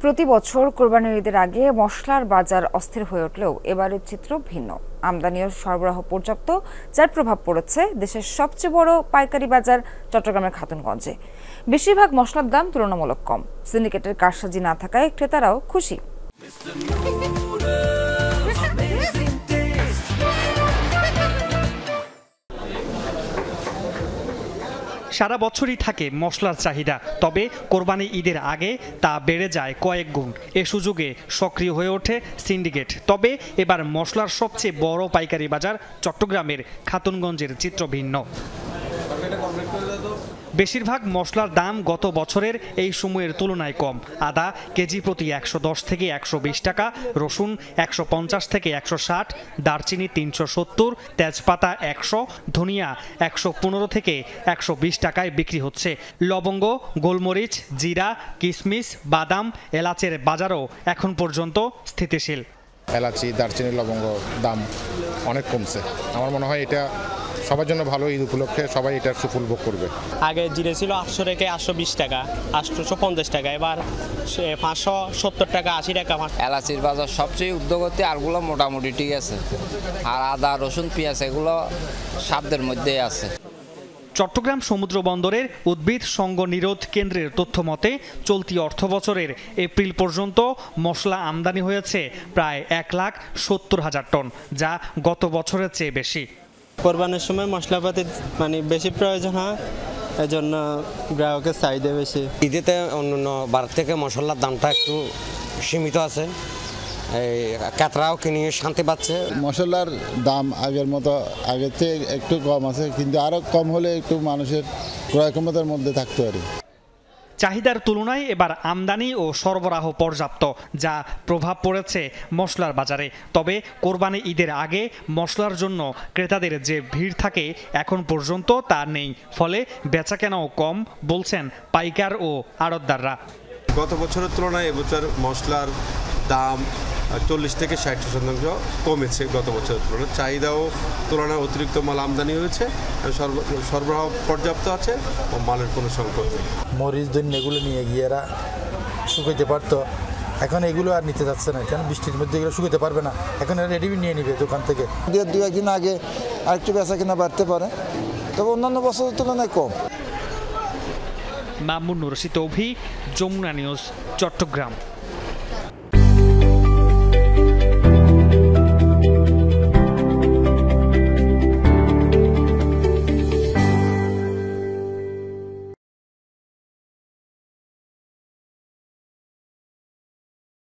প্রতি বছর কোরবানির ঈদের আগে মশলার বাজার অস্থির হয়ে উঠলেও এবারের চিত্র ভিন্ন। আমদানি ও সরবরাহ পর্যাপ্ত, যার প্রভাব পড়েছে দেশের সবচেয়ে বড় পাইকারি বাজার চট্টগ্রামের খাতুনগঞ্জে। বেশিরভাগ মশলার দাম তুলনামূলক কম। সিন্ডিকেটের কারসাজি না থাকায় ক্রেতারাও খুশি। সারা বছরই থাকে মশলার চাহিদা, তবে কোরবানি ঈদের আগে তা বেড়ে যায় কয়েক গুণ। এ সুযোগে সক্রিয় হয়ে ওঠে সিন্ডিকেট। তবে এবার মশলার সবচেয়ে বড় পাইকারি বাজার চট্টগ্রামের খাতুনগঞ্জের চিত্র ভিন্ন। বেশিরভাগ মশলার দাম গত বছরের এই সময়ের তুলনায় কম। আদা কেজি প্রতি 110 থেকে 120 টাকা, রসুন 150 থেকে 160, দারচিনি 370, তেজপাতা 100, ধনিয়া 115 থেকে 120 টাকায় বিক্রি হচ্ছে। লবঙ্গ, গোলমরিচ, জিরা, কিশমিশ, বাদাম, এলাচের বাজারও এখন পর্যন্ত স্থিতিশীল। এলাচি, দারচিনি, লবঙ্গ দাম অনেক কমছে। আমার মনে হয় এটা সবার জন্য ভালো। ঈদ উপলক্ষে সবাই এটার সুফল ভোগ করবে। আগে জিরে ছিল 800 থেকে 820 টাকা, 850 টাকা, এবার 570 টাকা, 80 টাকা। এলাচির বাজার সবচেয়ে উদ্যোগতি, আরগুলো মোটামুটি ঠিক আছে। আর আদা, রসুন, পেঁয়াজ এগুলো সাধ্যের মধ্যেই আছে। চট্টগ্রাম সমুদ্র বন্দরের উদ্ভিদ সঙ্গ নিরোধ কেন্দ্রের তথ্য মতে চলতি অর্থবছরের এপ্রিল পর্যন্ত মশলা আমদানি হয়েছে প্রায় 1,70,000 টন, যা গত বছরের চেয়ে বেশি। কোরবানির সময় মশলাপাতি বেশি প্রয়োজন হয়, এজন্য গ্রাহকের চাহিদা বেশি। ঈদেতে অন্যান্য বার থেকে মশলার দামটা একটু সীমিত আছে, এই ক্রেতারাও কিনে শান্তি পাচ্ছে। মশলার দাম আগের মতো, আগের থেকে একটু কম আছে, কিন্তু আরও কম হলে একটু মানুষের ক্রয় ক্ষমতার মধ্যে থাকতে পারে। চাহিদার তুলনায় এবার আমদানি ও সরবরাহ পর্যাপ্ত, যা প্রভাব পড়েছে মশলার বাজারে। তবে কোরবানি ঈদের আগে মশলার জন্য ক্রেতাদের যে ভিড় থাকে এখন পর্যন্ত তা নেই, ফলে বেচাকেনাও কম বলছেন পাইকার ও আড়তদাররা। গত বছরের তুলনায় এবছর মশলার দাম 40 থেকে 60% কমেছে গত বছরের তুলনায়। চাহিদাও তুলনায় অতিরিক্ত মাল আমদানি হয়েছে, সরবরাহ পর্যাপ্ত আছে ও মালের কোনো সংকট নেই। মরিচ, ধনিয়া এগুলো নিয়ে গিয়ে এরা শুকাইতে পারতো, এখন এগুলো আর নিতে যাচ্ছে না, কারণ বৃষ্টির মধ্যে এগুলো শুকাতে পারবে না। এখন এরা রেডি নিয়ে নিবে দোকান থেকে। দু একদিন আগে আরেকটু বেচা কিনা বাড়তে পারে, তবে অন্যান্য বছরের তুলনায় কম। মামুনুর রশিদ, যমুনা নিউজ, চট্টগ্রাম।